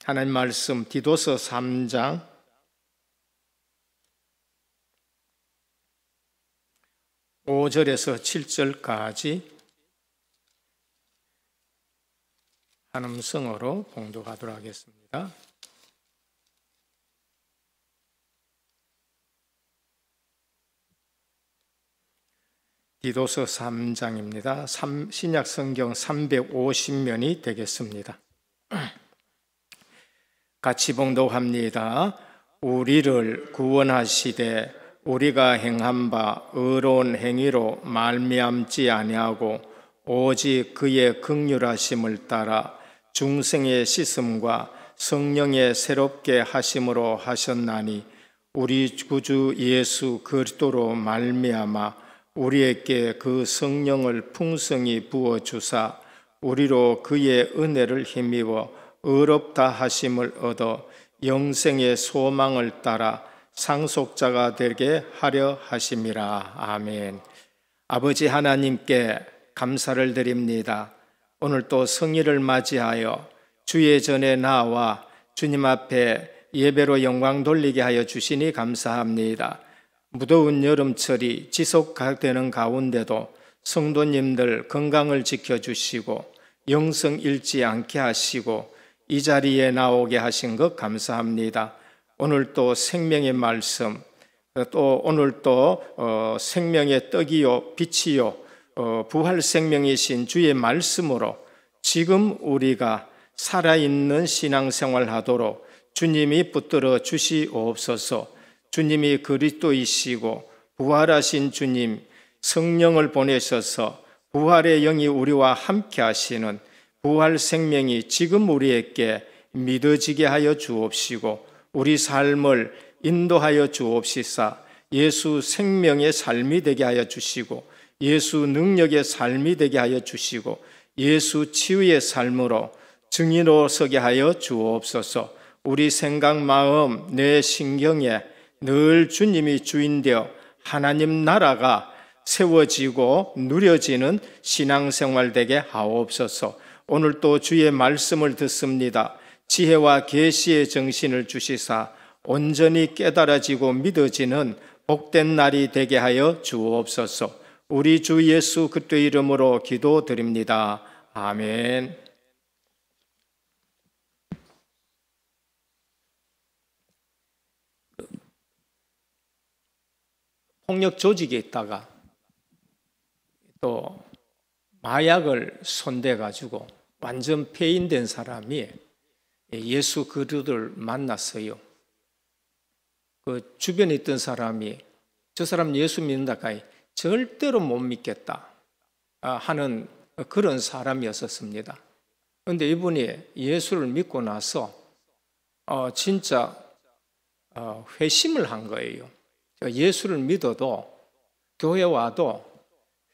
하나님 말씀 디도서 3장 5절에서 7절까지 한 음성으로 봉독하도록 하겠습니다. 디도서 3장입니다. 신약 성경 350면이 되겠습니다. 같이 봉독합니다. 우리를 구원하시되 우리가 행한 바 의로운 행위로 말미암지 아니하고 오직 그의 긍휼하심을 따라 중생의 씻음과 성령의 새롭게 하심으로 하셨나니 우리 구주 예수 그리스도로 말미암아 우리에게 그 성령을 풍성히 부어 주사 우리로 그의 은혜를 힘입어 의롭다 하심을 얻어 영생의 소망을 따라 상속자가 되게 하려 하심이라. 아멘. 아버지 하나님께 감사를 드립니다. 오늘 또 성일을 맞이하여 주의 전에 나와 주님 앞에 예배로 영광 돌리게 하여 주시니 감사합니다. 무더운 여름철이 지속되는 가운데도 성도님들 건강을 지켜주시고 영성 잃지 않게 하시고 이 자리에 나오게 하신 것 감사합니다. 오늘 또 생명의 말씀, 또 오늘 또 생명의 떡이요 빛이요 부활 생명이신 주의 말씀으로 지금 우리가 살아있는 신앙생활 하도록 주님이 붙들어 주시옵소서. 주님이 그리스도이시고 부활하신 주님 성령을 보내셔서 부활의 영이 우리와 함께 하시는 부활 생명이 지금 우리에게 믿어지게 하여 주옵시고 우리 삶을 인도하여 주옵시사 예수 생명의 삶이 되게 하여 주시고 예수 능력의 삶이 되게 하여 주시고 예수 치유의 삶으로 증인으로 서게 하여 주옵소서. 우리 생각, 마음, 내 신경에 늘 주님이 주인되어 하나님 나라가 세워지고 누려지는 신앙생활 되게 하옵소서. 오늘 또 주의 말씀을 듣습니다. 지혜와 계시의 정신을 주시사 온전히 깨달아지고 믿어지는 복된 날이 되게 하여 주옵소서. 우리 주 예수 그리스도의 이름으로 기도드립니다. 아멘. 폭력 조직에 있다가 또 마약을 손대가지고 완전 폐인된 사람이 예수 그리스도를 만났어요. 그 주변에 있던 사람이 저 사람 예수 믿는다까지 절대로 못 믿겠다 하는 그런 사람이었었습니다. 그런데 이분이 예수를 믿고 나서 진짜 회심을 한 거예요. 예수를 믿어도 교회 와도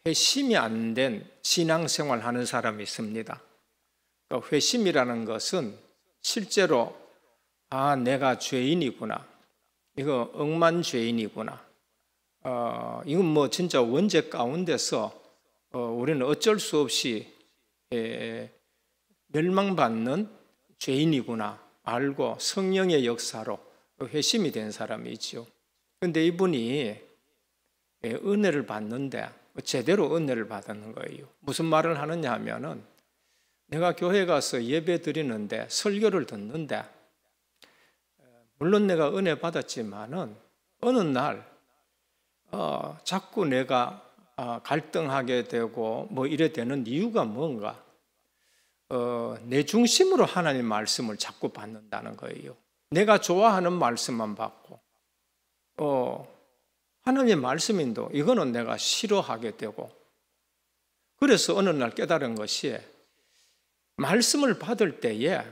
회심이 안 된 신앙생활 하는 사람이 있습니다. 회심이라는 것은 실제로 내가 죄인이구나, 이거 억만죄인이구나, 이건 뭐 진짜 원죄 가운데서 우리는 어쩔 수 없이 멸망받는 죄인이구나 알고 성령의 역사로 회심이 된 사람이죠. 그런데 이분이 은혜를 받는데 제대로 은혜를 받는 거예요. 무슨 말을 하느냐 하면은 내가 교회 가서 예배 드리는데 설교를 듣는데 물론 내가 은혜 받았지만은 어느 날 자꾸 내가 갈등하게 되고 뭐 이래 되는 이유가 뭔가 내 중심으로 하나님 말씀을 자꾸 받는다는 거예요. 내가 좋아하는 말씀만 받고 하나님의 말씀인도 이거는 내가 싫어하게 되고 그래서 어느 날 깨달은 것이 말씀을 받을 때에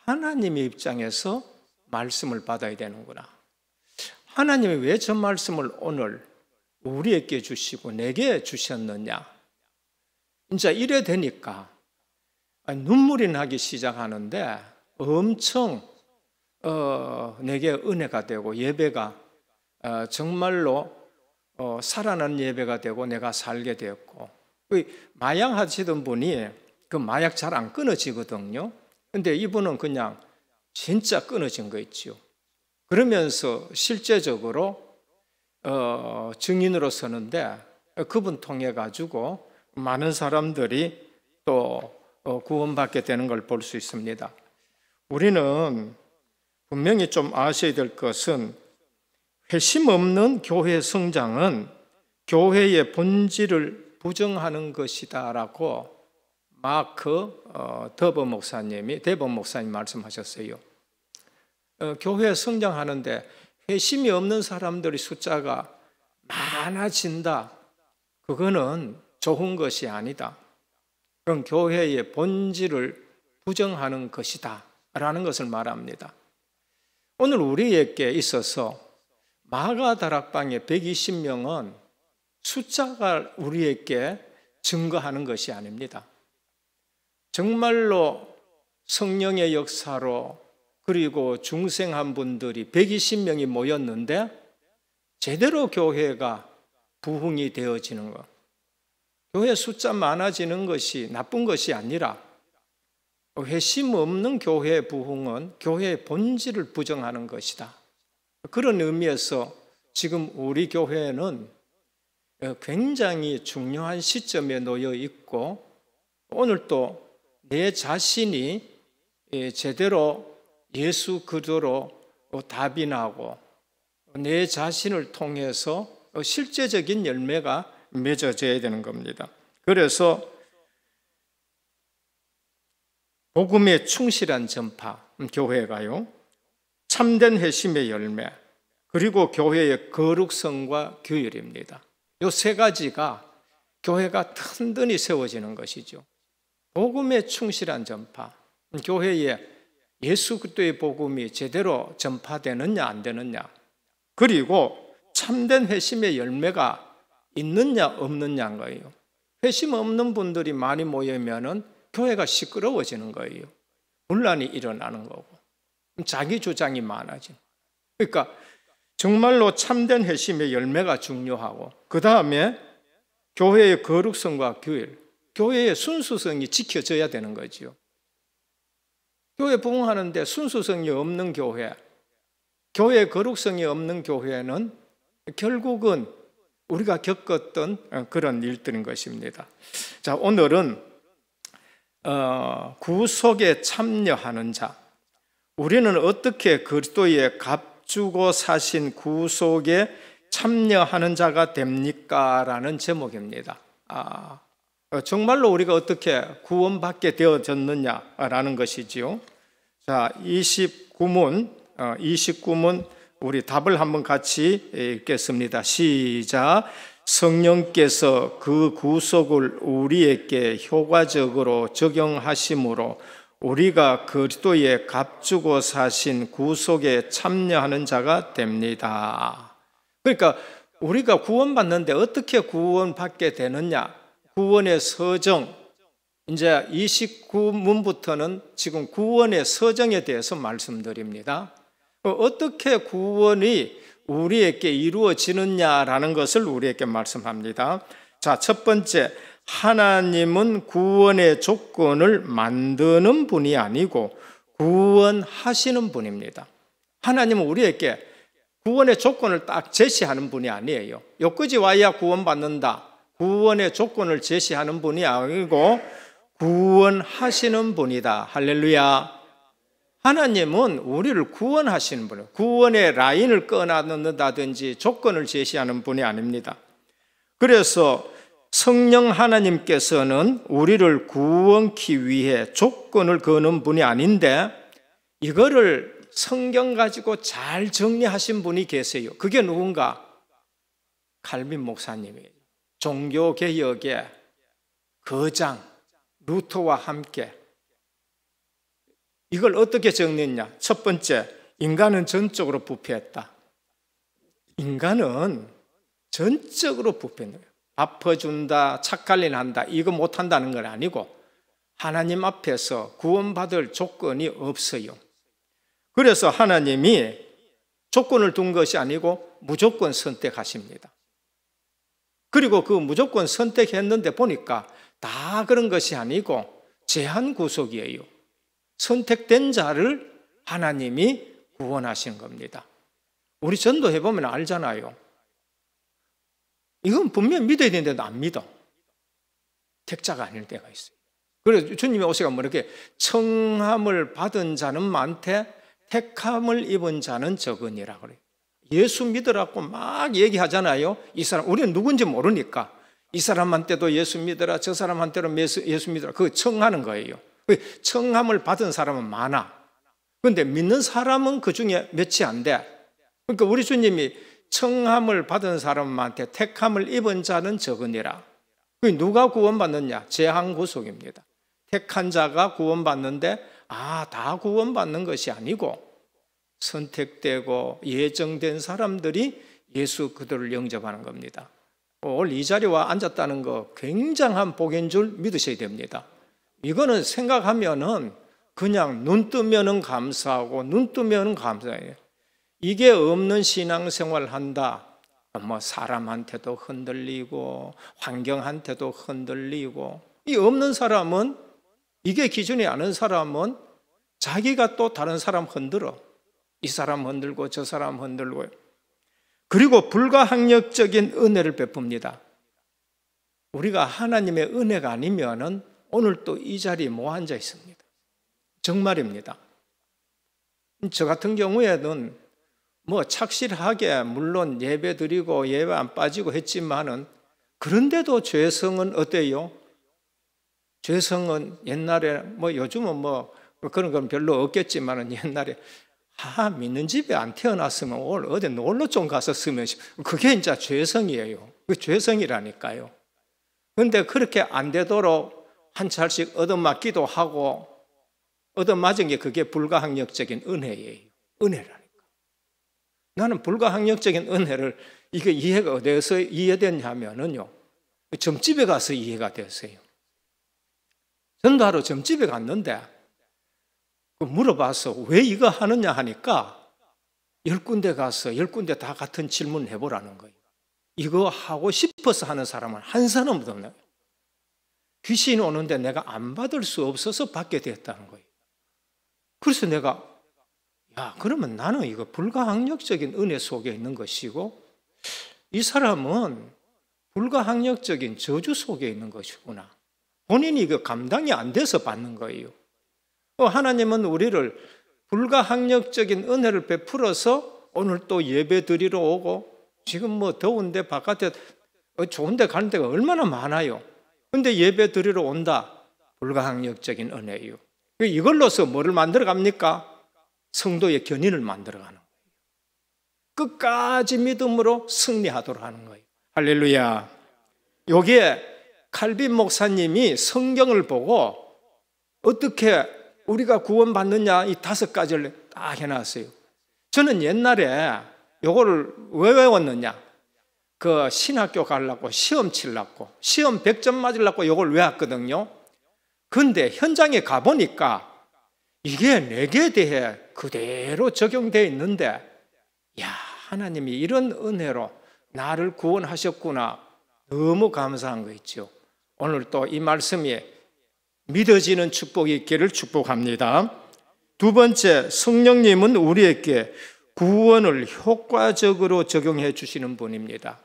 하나님의 입장에서 말씀을 받아야 되는구나. 하나님이 왜 저 말씀을 오늘 우리에게 주시고 내게 주셨느냐. 진짜 이래 되니까 눈물이 나기 시작하는데 엄청 내게 은혜가 되고 예배가 정말로 살아난 예배가 되고 내가 살게 되었고 마약 하시던 분이 그 마약 잘 안 끊어지거든요. 근데 이분은 그냥 진짜 끊어진 거 있지요. 그러면서 실제적으로 증인으로 서는데 그분 통해 가지고 많은 사람들이 또 구원받게 되는 걸 볼 수 있습니다. 우리는 분명히 좀 아셔야 될 것은 회심 없는 교회 성장은 교회의 본질을 부정하는 것이다라고 마크 대범 목사님 말씀하셨어요. 교회 성장하는데 회심이 없는 사람들의 숫자가 많아진다. 그거는 좋은 것이 아니다. 그건 교회의 본질을 부정하는 것이다 라는 것을 말합니다. 오늘 우리에게 있어서 마가다락방의 120명은 숫자가 우리에게 증거하는 것이 아닙니다. 정말로 성령의 역사로 그리고 중생한 분들이 120명이 모였는데 제대로 교회가 부흥이 되어지는 것. 교회 숫자 많아지는 것이 나쁜 것이 아니라 회심 없는 교회의 부흥은 교회의 본질을 부정하는 것이다. 그런 의미에서 지금 우리 교회는 굉장히 중요한 시점에 놓여 있고 오늘 또 내 자신이 제대로 예수 그리스도로 답인하고 내 자신을 통해서 실제적인 열매가 맺어져야 되는 겁니다. 그래서 복음의 충실한 전파, 교회가요, 참된 회심의 열매, 그리고 교회의 거룩성과 규율입니다. 이 세 가지가 교회가 튼튼히 세워지는 것이죠. 복음의 충실한 전파, 교회에 예수 그리스도의 복음이 제대로 전파되느냐 안 되느냐, 그리고 참된 회심의 열매가 있느냐 없느냐인 거예요. 회심 없는 분들이 많이 모이면은 교회가 시끄러워지는 거예요. 분란이 일어나는 거고 자기 주장이 많아지는. 그러니까 정말로 참된 회심의 열매가 중요하고 그 다음에 교회의 거룩성과 규율, 교회의 순수성이 지켜져야 되는 거죠. 교회 부흥하는데 순수성이 없는 교회, 교회의 거룩성이 없는 교회는 결국은 우리가 겪었던 그런 일들인 것입니다. 자, 오늘은 구속에 참여하는 자, 우리는 어떻게 그리스도의 값주고 사신 구속에 참여하는 자가 됩니까? 라는 제목입니다. 정말로 우리가 어떻게 구원받게 되어졌느냐라는 것이지요. 자, 29문 우리 답을 한번 같이 읽겠습니다. 시작. 성령께서 그 구속을 우리에게 효과적으로 적용하심으로 우리가 그리스도의 값주고 사신 구속에 참여하는 자가 됩니다. 그러니까 우리가 구원받는데 어떻게 구원받게 되느냐? 구원의 서정, 이제 29문부터는 지금 구원의 서정에 대해서 말씀드립니다. 어떻게 구원이 우리에게 이루어지느냐라는 것을 우리에게 말씀합니다. 자, 첫 번째, 하나님은 구원의 조건을 만드는 분이 아니고 구원하시는 분입니다. 하나님은 우리에게 구원의 조건을 딱 제시하는 분이 아니에요. 여기까지 와야 구원받는다. 구원의 조건을 제시하는 분이 아니고 구원하시는 분이다. 할렐루야. 하나님은 우리를 구원하시는 분이에요. 구원의 라인을 끊어놓는다든지 조건을 제시하는 분이 아닙니다. 그래서 성령 하나님께서는 우리를 구원케 위해 조건을 거는 분이 아닌데 이거를 성경 가지고 잘 정리하신 분이 계세요. 그게 누군가? 칼빈 목사님이에요. 종교개혁의 거장 루터와 함께 이걸 어떻게 정리했냐? 첫 번째, 인간은 전적으로 부패했다. 인간은 전적으로 부패했는 거예요. 아파준다, 착갈린 한다, 이거 못한다는 건 아니고 하나님 앞에서 구원받을 조건이 없어요. 그래서 하나님이 조건을 둔 것이 아니고 무조건 선택하십니다. 그리고 그 무조건 선택했는데 보니까 다 그런 것이 아니고 제한 구속이에요. 선택된 자를 하나님이 구원하신 겁니다. 우리 전도해 보면 알잖아요. 이건 분명히 믿어야 되는데도 안 믿어. 택자가 아닐 때가 있어요. 그래서 주님이 오시가 뭐 이렇게 청함을 받은 자는 많되 택함을 입은 자는 적으니라 그래요. 예수 믿으라고 막 얘기하잖아요. 이 사람, 우리는 누군지 모르니까 이 사람한테도 예수 믿으라, 저 사람한테도 예수 믿으라. 그거 청하는 거예요. 청함을 받은 사람은 많아. 그런데 믿는 사람은 그 중에 몇이 안 돼. 그러니까 우리 주님이 청함을 받은 사람한테 택함을 입은 자는 적으니라. 누가 구원받느냐? 재앙구속입니다. 택한 자가 구원받는데 다 구원받는 것이 아니고 선택되고 예정된 사람들이 예수 그들을 영접하는 겁니다. 오늘 이 자리에 앉았다는 거 굉장한 복인 줄 믿으셔야 됩니다. 이거는 생각하면은 그냥 눈 뜨면은 감사하고 눈 뜨면은 감사해요. 이게 없는 신앙생활 한다. 뭐 사람한테도 흔들리고 환경한테도 흔들리고, 이 없는 사람은, 이게 기준이 아닌 사람은 자기가 또 다른 사람 흔들어. 이 사람 흔들고 저 사람 흔들고. 그리고 불가항력적인 은혜를 베풉니다. 우리가 하나님의 은혜가 아니면은 오늘 또 이 자리에 못 앉아 있습니다. 정말입니다. 저 같은 경우에는 뭐 착실하게 물론 예배 드리고 예배 안 빠지고 했지만은, 그런데도 죄성은 어때요? 죄성은 옛날에 뭐 요즘은 뭐 그런 건 별로 없겠지만은 옛날에 믿는 집에 안 태어났으면 오늘 어디 놀러 좀 갔었으면, 그게 이제 죄성이에요. 그 죄성이라니까요. 그런데 그렇게 안 되도록 한 차씩 얻어맞기도 하고 얻어맞은 게 그게 불가항력적인 은혜예요. 은혜라니까. 나는 불가항력적인 은혜를 이게 이해가 어디서 이해됐냐면요, 점집에 가서 이해가 됐어요. 전도하러 점집에 갔는데 물어봐서 왜 이거 하느냐 하니까 10군데 가서 10군데 다 같은 질문 해보라는 거예요. 이거 하고 싶어서 하는 사람은 한 사람도 없네요. 귀신이 오는데 내가 안 받을 수 없어서 받게 됐다는 거예요. 그래서 내가 그러면 나는 이거 불가항력적인 은혜 속에 있는 것이고 이 사람은 불가항력적인 저주 속에 있는 것이구나. 본인이 이거 감당이 안 돼서 받는 거예요. 하나님은 우리를 불가항력적인 은혜를 베풀어서 오늘 또 예배 드리러 오고, 지금 뭐 더운데 바깥에 좋은 데 가는 데가 얼마나 많아요. 그런데 예배 드리러 온다. 불가항력적인 은혜예요. 이걸로서 뭐를 만들어 갑니까? 성도의 견인을 만들어 가는 거예요. 끝까지 믿음으로 승리하도록 하는 거예요. 할렐루야. 여기에 칼빈 목사님이 성경을 보고 어떻게 우리가 구원받느냐, 이 5가지를 딱 해놨어요. 저는 옛날에 요거를 왜 외웠느냐, 그 신학교 가려고 시험 치려고 시험 100점 맞으려고 요걸 외웠거든요. 그런데 현장에 가보니까 이게 내게 대해 그대로 적용되어 있는데, 하나님이 이런 은혜로 나를 구원하셨구나. 너무 감사한 거 있죠. 오늘 또 이 말씀이 믿어지는 축복이 있기를 축복합니다. 두 번째, 성령님은 우리에게 구원을 효과적으로 적용해 주시는 분입니다.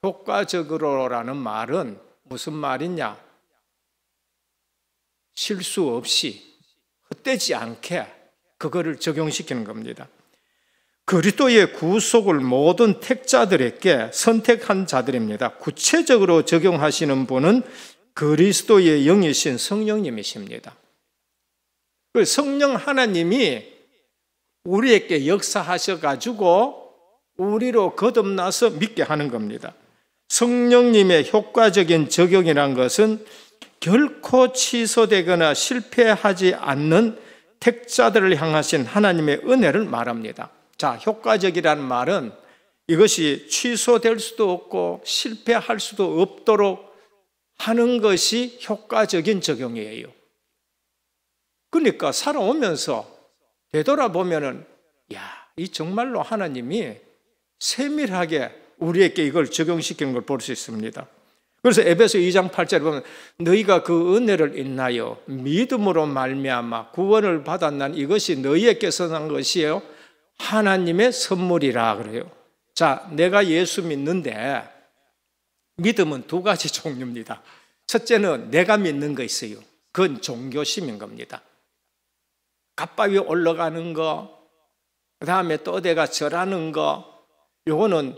효과적으로라는 말은 무슨 말이냐? 실수 없이 헛되지 않게 그거를 적용시키는 겁니다. 그리스도의 구속을 모든 택자들에게 선택한 자들입니다. 구체적으로 적용하시는 분은 그리스도의 영이신 성령님이십니다. 성령 하나님이 우리에게 역사하셔가지고 우리로 거듭나서 믿게 하는 겁니다. 성령님의 효과적인 적용이란 것은 결코 취소되거나 실패하지 않는 택자들을 향하신 하나님의 은혜를 말합니다. 자, 효과적이라는 말은 이것이 취소될 수도 없고 실패할 수도 없도록 하는 것이 효과적인 적용이에요. 그러니까 살아오면서 되돌아보면은, 이 정말로 하나님이 세밀하게 우리에게 이걸 적용시키는 걸 볼 수 있습니다. 그래서 에베소 2장 8절에 보면 너희가 그 은혜를 인하여 믿음으로 말미암아 구원을 받았나니 이것이 너희에게서 난 것이에요. 하나님의 선물이라 그래요. 자, 내가 예수 믿는데 믿음은 두 가지 종류입니다. 첫째는 내가 믿는 거 있어요. 그건 종교심인 겁니다. 갓바위 올라가는 거, 그 다음에 또 내가 절하는 거, 요거는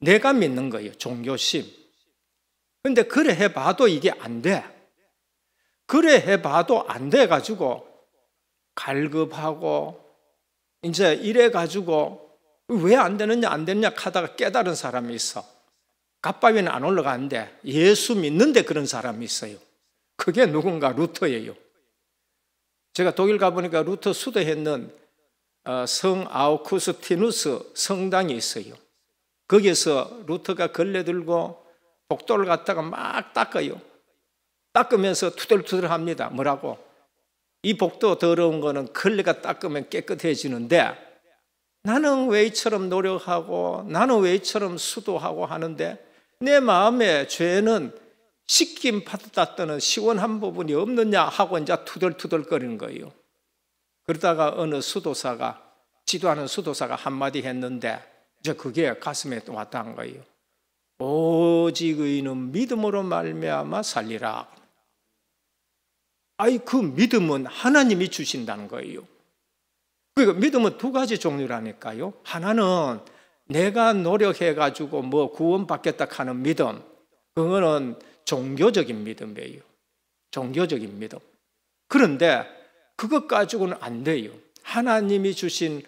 내가 믿는 거예요. 종교심. 근데 그래 해봐도 이게 안 돼. 그래 해봐도 안 돼가지고 갈급하고 이제 이래가지고 왜 안 되느냐 안 되느냐 하다가 깨달은 사람이 있어. 갓바위는 안 올라가는데 예수 믿는데 그런 사람이 있어요. 그게 누군가 루터예요. 제가 독일 가보니까 루터 수도했는 성 아우구스티누스 성당이 있어요. 거기에서 루터가 걸레들고 복도를 갖다가 막 닦아요. 닦으면서 투덜투덜합니다. 뭐라고? 이 복도 더러운 거는 걸레가 닦으면 깨끗해지는데 나는 왜 이처럼 노력하고 나는 왜 이처럼 수도하고 하는데 내 마음에 죄는 씻김 받았다는 시원한 부분이 없느냐 하고 이제 투덜투덜거리는 거예요. 그러다가 어느 수도사가 지도하는 수도사가 한마디 했는데 이제 그게 가슴에 또 왔다 한 거예요. 오직 의인은 믿음으로 말미암아 살리라. 아이 그 믿음은 하나님이 주신다는 거예요. 그러니까 믿음은 두 가지 종류라니까요. 하나는 내가 노력해가지고 뭐 구원받겠다 하는 믿음, 그거는 종교적인 믿음이에요. 종교적인 믿음. 그런데 그것 가지고는 안 돼요. 하나님이 주신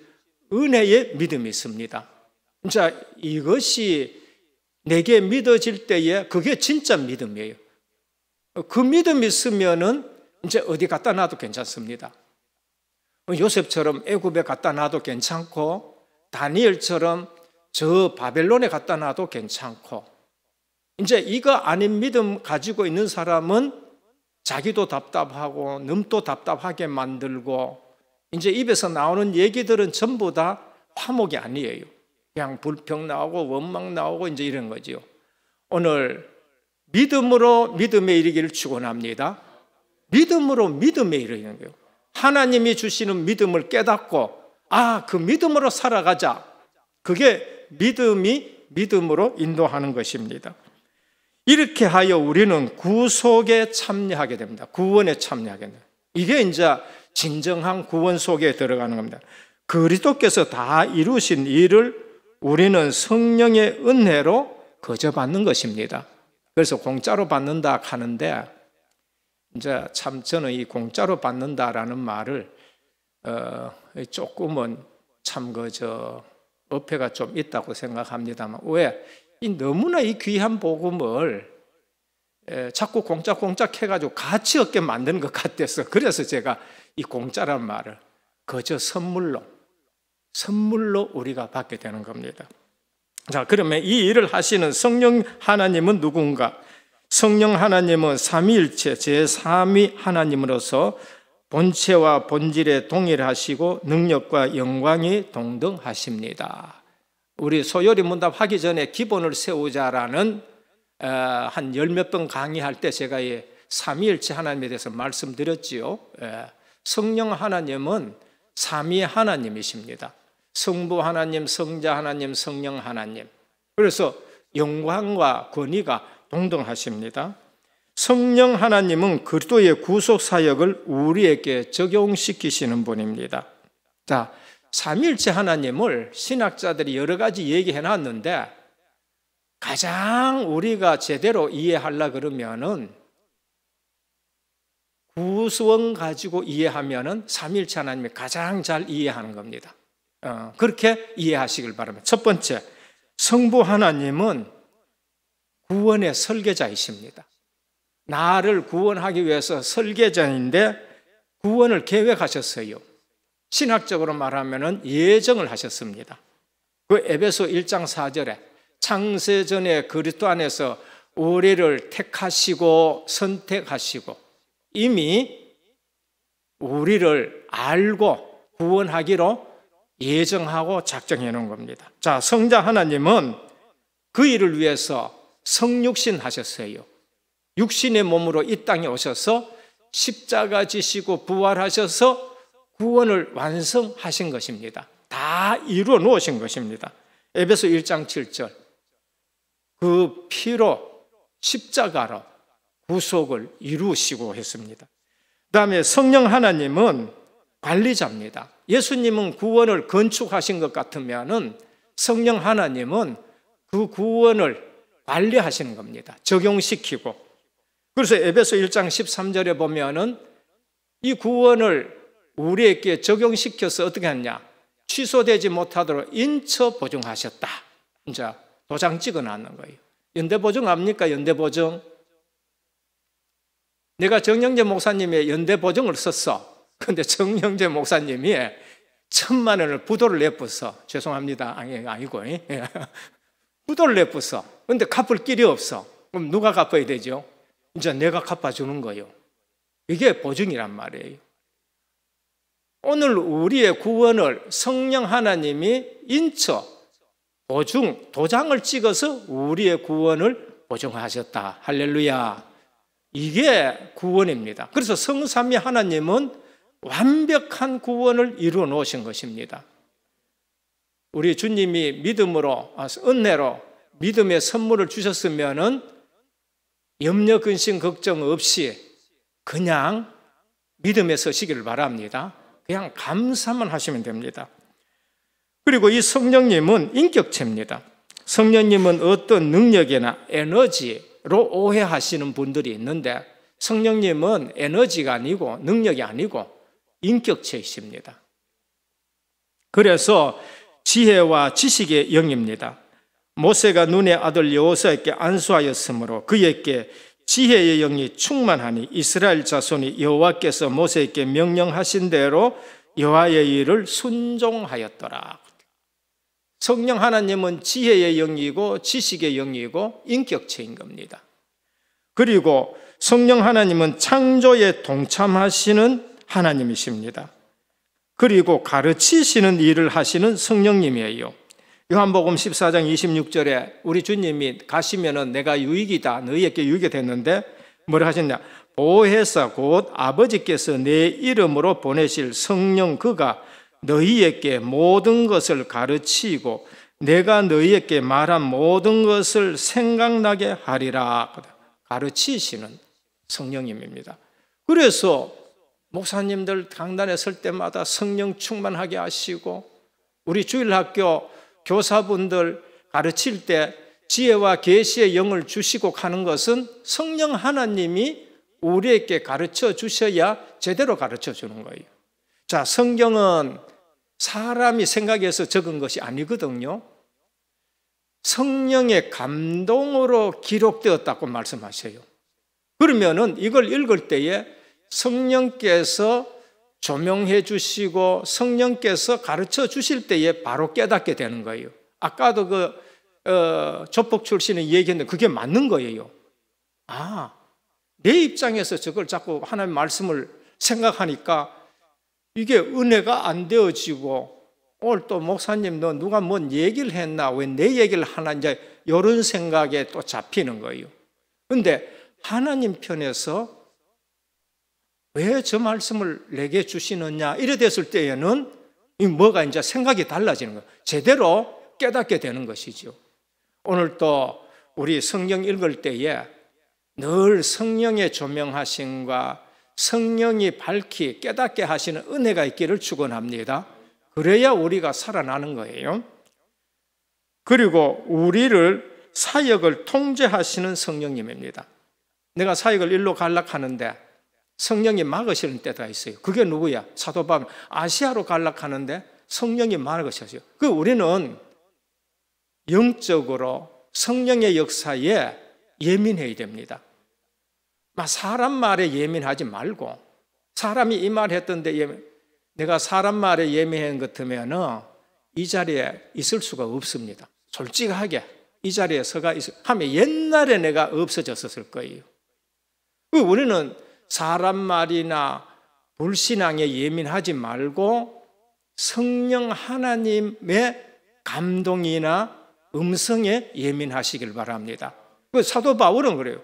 은혜의 믿음이 있습니다. 자, 이것이 내게 믿어질 때에 그게 진짜 믿음이에요. 그 믿음이 있으면은 이제 어디 갖다 놔도 괜찮습니다. 요셉처럼 애굽에 갖다 놔도 괜찮고 다니엘처럼 저 바벨론에 갖다 놔도 괜찮고 이제 이거 아닌 믿음 가지고 있는 사람은 자기도 답답하고 남도 답답하게 만들고 이제 입에서 나오는 얘기들은 전부 다 화목이 아니에요. 그냥 불평 나오고 원망 나오고 이제 이런 거죠. 오늘 믿음으로 믿음에 이르기를 축원합니다. 믿음으로 믿음에 이르는 거예요. 하나님이 주시는 믿음을 깨닫고 그 믿음으로 살아가자. 그게 믿음으로 인도하는 것입니다. 이렇게 하여 우리는 구속에 참여하게 됩니다. 구원에 참여하게 됩니다. 이게 이제 진정한 구원 속에 들어가는 겁니다. 그리스도께서 다 이루신 일을 우리는 성령의 은혜로 거저받는 것입니다. 그래서 공짜로 받는다 하는데 이제 참 저는 이 공짜로 받는다라는 말을 조금은 참 어폐가 좀 있다고 생각합니다만 왜? 너무나 이 귀한 복음을 자꾸 공짝 해가지고 가치 없게 만드는 것 같아서 그래서 제가 이 공짜란 말을 거저 선물로 우리가 받게 되는 겁니다. 자, 그러면 이 일을 하시는 성령 하나님은 누군가? 성령 하나님은 삼위일체 제3위 하나님으로서 본체와 본질에 동일하시고 능력과 영광이 동등하십니다. 우리 소요리 문답 하기 전에 기본을 세우자라는 한 열 몇 번 강의할 때 제가 이 삼위일체 하나님에 대해서 말씀드렸지요. 성령 하나님은 삼위 하나님이십니다. 성부 하나님, 성자 하나님, 성령 하나님. 그래서 영광과 권위가 동등하십니다. 성령 하나님은 그리스도의 구속 사역을 우리에게 적용시키시는 분입니다. 자, 삼위일체 하나님을 신학자들이 여러 가지 얘기해 놨는데 가장 우리가 제대로 이해하려 그러면은 구원 가지고 이해하면은 삼위일체 하나님이 가장 잘 이해하는 겁니다. 그렇게 이해하시길 바랍니다. 첫 번째, 성부 하나님은 구원의 설계자이십니다. 나를 구원하기 위해서 설계자인데 구원을 계획하셨어요. 신학적으로 말하면 예정을 하셨습니다. 그 에베소 1장 4절에 창세전에 그리스도 안에서 우리를 택하시고 선택하시고 이미 우리를 알고 구원하기로 예정하고 작정해 놓은 겁니다. 자, 성자 하나님은 그 일을 위해서 성육신 하셨어요. 육신의 몸으로 이 땅에 오셔서 십자가 지시고 부활하셔서 구원을 완성하신 것입니다. 다 이루어 놓으신 것입니다. 에베소 1장 7절. 그 피로 십자가로 구속을 이루시고 했습니다. 그 다음에 성령 하나님은 관리자입니다. 예수님은 구원을 건축하신 것 같으면 성령 하나님은 그 구원을 관리하시는 겁니다. 적용시키고. 그래서 에베소 1장 13절에 보면은 이 구원을 우리에게 적용시켜서 어떻게 했냐? 취소되지 못하도록 인처 보증하셨다. 이제 도장 찍어 놨는 거예요. 연대보증 압니까? 연대보증. 내가 정영재 목사님의 연대보증을 썼어. 근데 정영재 목사님이 1,000만 원을 부도를 내뿌서, 죄송합니다. 아니고, 부도를 내뿌서. 근데 갚을 길이 없어. 그럼 누가 갚아야 되죠? 이제 내가 갚아주는 거예요. 이게 보증이란 말이에요. 오늘 우리의 구원을 성령 하나님이 인처, 보증, 도장을 찍어서 우리의 구원을 보증하셨다. 할렐루야. 이게 구원입니다. 그래서 성삼위 하나님은 완벽한 구원을 이루어 놓으신 것입니다. 우리 주님이 믿음으로, 은혜로 믿음의 선물을 주셨으면은 염려, 근심, 걱정 없이 그냥 믿음에 서시기를 바랍니다. 그냥 감사만 하시면 됩니다. 그리고 이 성령님은 인격체입니다. 성령님은 어떤 능력이나 에너지로 오해하시는 분들이 있는데 성령님은 에너지가 아니고 능력이 아니고 인격체이십니다. 그래서 지혜와 지식의 영입니다. 모세가 눈의 아들 여호수아에게 안수하였으므로 그에게 지혜의 영이 충만하니 이스라엘 자손이 여호와께서 모세에게 명령하신 대로 여호와의 일을 순종하였더라. 성령 하나님은 지혜의 영이고 지식의 영이고 인격체인 겁니다. 그리고 성령 하나님은 창조에 동참하시는 하나님이십니다. 그리고 가르치시는 일을 하시는 성령님이에요. 요한복음 14장 26절에 우리 주님이 가시면은 내가 유익이다, 너희에게 유익이 됐는데 뭐라 하셨냐? 보혜사 곧 아버지께서 내 이름으로 보내실 성령 그가 너희에게 모든 것을 가르치고 내가 너희에게 말한 모든 것을 생각나게 하리라. 가르치시는 성령님입니다. 그래서 목사님들 강단에 설 때마다 성령 충만하게 하시고 우리 주일학교 교사분들 가르칠 때 지혜와 계시의 영을 주시고 가는 것은 성령 하나님이 우리에게 가르쳐 주셔야 제대로 가르쳐 주는 거예요. 자, 성경은 사람이 생각해서 적은 것이 아니거든요. 성령의 감동으로 기록되었다고 말씀하셔요. 그러면은 이걸 읽을 때에 성령께서 조명해 주시고 성령께서 가르쳐 주실 때에 바로 깨닫게 되는 거예요. 아까도 조폭 출신이 얘기했는데 그게 맞는 거예요. 내 입장에서 저걸 자꾸 하나님의 말씀을 생각하니까 이게 은혜가 안 되어지고 오늘 또 목사님 너 누가 뭔 얘기를 했나 왜 내 얘기를 하나 이제 이런 생각에 또 잡히는 거예요. 그런데 하나님 편에서 왜 저 말씀을 내게 주시느냐 이래 됐을 때에는 뭐가 이제 생각이 달라지는 거예요. 제대로 깨닫게 되는 것이죠. 오늘 또 우리 성경 읽을 때에 늘 성령의 조명하심과 성령이 밝히 깨닫게 하시는 은혜가 있기를 축원합니다. 그래야 우리가 살아나는 거예요. 그리고 우리를 사역을 통제하시는 성령님입니다. 내가 사역을 일로 가려하는데 성령이 막으시는 때가 있어요. 그게 누구야? 사도 바울 아시아로 가려하는데 성령이 막으셔요. 우리는 영적으로 성령의 역사에 예민해야 됩니다. 사람 말에 예민하지 말고 사람이 이 말 했던데 내가 사람 말에 예민한 것 같으면 이 자리에 있을 수가 없습니다. 솔직하게 이 자리에 하면 옛날에 내가 없어졌을 거예요. 우리는 사람 말이나 불신앙에 예민하지 말고 성령 하나님의 감동이나 음성에 예민하시길 바랍니다. 사도 바울은 그래요.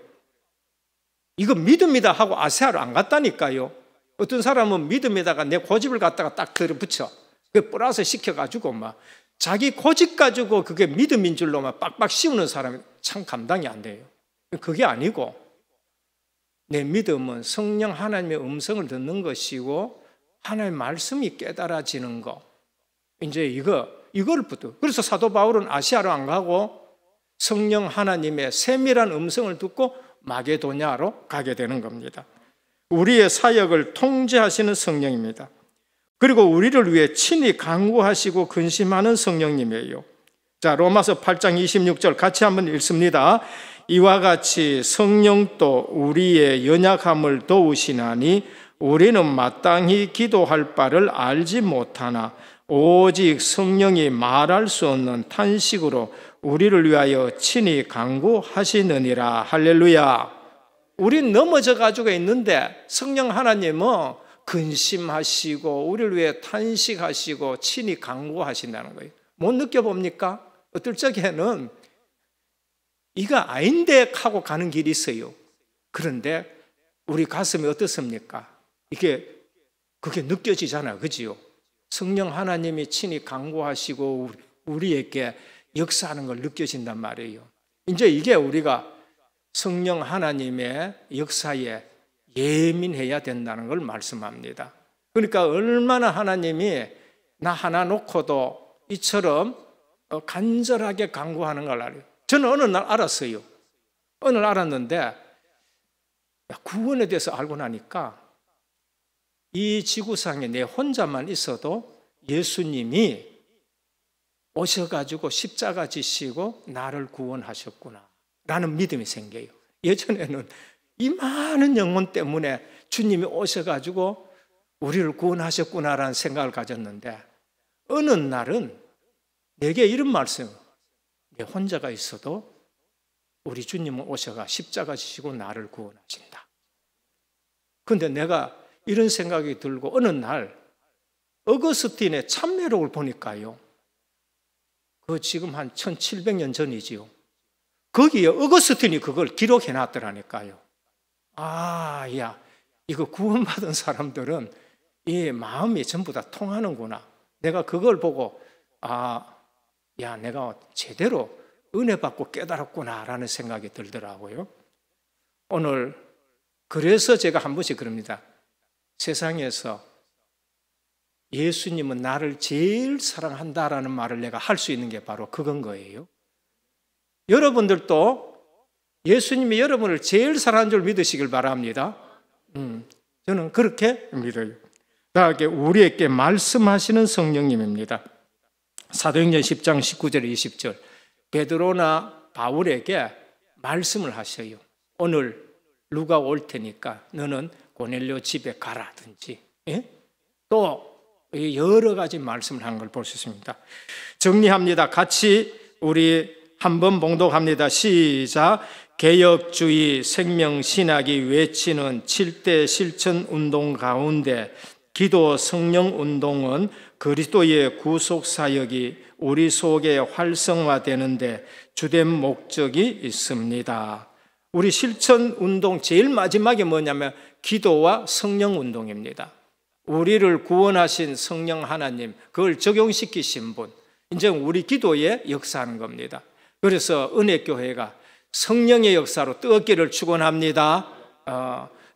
이거 믿음이다 하고 아세아로 안 갔다니까요. 어떤 사람은 믿음에다가 내 고집을 갖다가 딱 들어붙여. 그 플러스 시켜가지고 막 자기 고집 가지고 그게 믿음인 줄로 막 빡빡 씌우는 사람이 참 감당이 안 돼요. 그게 아니고 내 믿음은 성령 하나님의 음성을 듣는 것이고 하나님의 말씀이 깨달아지는 거. 이제 이걸부터. 그래서 사도 바울은 아시아로 안 가고 성령 하나님의 세밀한 음성을 듣고 마게도냐로 가게 되는 겁니다. 우리의 사역을 통제하시는 성령입니다. 그리고 우리를 위해 친히 간구하시고 근심하는 성령님이에요. 자, 로마서 8장 26절 같이 한번 읽습니다. 이와 같이 성령도 우리의 연약함을 도우시나니 우리는 마땅히 기도할 바를 알지 못하나 오직 성령이 말할 수 없는 탄식으로 우리를 위하여 친히 간구하시느니라. 할렐루야. 우린 넘어져 가지고 있는데 성령 하나님은 근심하시고 우리를 위해 탄식하시고 친히 간구하신다는 거예요. 못 느껴봅니까? 어떨 적에는 이거 아닌데 하고 가는 길이 있어요. 그런데 우리 가슴이 어떻습니까? 그게 느껴지잖아요. 그지요? 성령 하나님이 친히 간구하시고 우리에게 역사하는 걸 느껴진단 말이에요. 이제 이게 우리가 성령 하나님의 역사에 예민해야 된다는 걸 말씀합니다. 그러니까 얼마나 하나님이 나 하나 놓고도 이처럼 간절하게 간구하는 걸 알아요. 저는 어느 날 알았어요. 어느 날 알았는데 구원에 대해서 알고 나니까 이 지구상에 내 혼자만 있어도 예수님이 오셔가지고 십자가 지시고 나를 구원하셨구나 라는 믿음이 생겨요. 예전에는 이 많은 영혼 때문에 주님이 오셔가지고 우리를 구원하셨구나라는 생각을 가졌는데 어느 날은 내게 이런 말씀, 내 혼자가 있어도 우리 주님은 오셔가 십자가 지시고 나를 구원하신다. 그런데 내가 이런 생각이 들고 어느 날 어거스틴의 참회록을 보니까요. 그 지금 한 1700년 전이지요. 거기에 어거스틴이 그걸 기록해 놨더라니까요. 아, 야, 이거 구원받은 사람들은 이 마음이 전부 다 통하는구나. 내가 그걸 보고 야, 내가 제대로 은혜 받고 깨달았구나라는 생각이 들더라고요. 오늘 그래서 제가 한 번씩 그럽니다. 세상에서 예수님은 나를 제일 사랑한다라는 말을 내가 할 수 있는 게 바로 그건 거예요. 여러분들도 예수님이 여러분을 제일 사랑하는 줄 믿으시길 바랍니다. 저는 그렇게 믿어요. 다음에 우리에게 말씀하시는 성령님입니다. 사도행전 10장 19절 20절 베드로나 바울에게 말씀을 하셔요. 오늘 누가 올 테니까 너는 고넬료 집에 가라든지 또 여러 가지 말씀을 한 걸 볼 수 있습니다. 정리합니다. 같이 우리 한번 봉독합니다. 시작. 개혁주의 생명신학이 외치는 7대 실천운동 가운데 기도 성령운동은 그리스도의 구속사역이 우리 속에 활성화되는데 주된 목적이 있습니다. 우리 실천운동 제일 마지막에 뭐냐면 기도와 성령운동입니다. 우리를 구원하신 성령 하나님, 그걸 적용시키신 분, 이제 우리 기도에 역사하는 겁니다. 그래서 은혜교회가 성령의 역사로 뜨겁기를 축원합니다.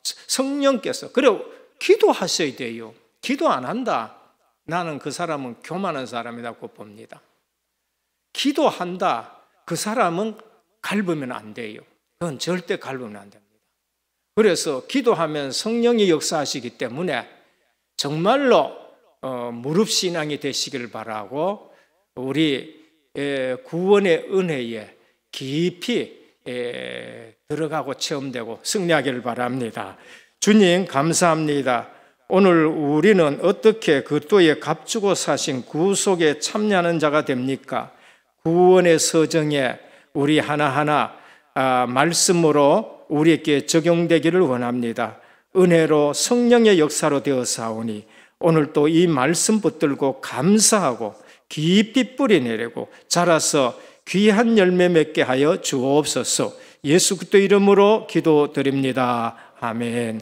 성령께서 그리고 기도하셔야 돼요. 기도 안 한다. 나는 그 사람은 교만한 사람이라고 봅니다. 기도한다. 그 사람은 갈으면 안 돼요. 그건 절대 갈으면 안 됩니다. 그래서 기도하면 성령이 역사하시기 때문에 정말로 무릎신앙이 되시기를 바라고 우리 구원의 은혜에 깊이 들어가고 체험되고 승리하기를 바랍니다. 주님 감사합니다. 오늘 우리는 어떻게 그리스도의 값주고 사신 구속에 참여하는 자가 됩니까? 구원의 서정에 우리 하나하나 말씀으로 우리에게 적용되기를 원합니다. 은혜로 성령의 역사로 되어사오니 오늘 또 이 말씀 붙들고 감사하고 깊이 뿌리내리고 자라서 귀한 열매 맺게 하여 주옵소서. 예수 그리스도 이름으로 기도드립니다. 아멘.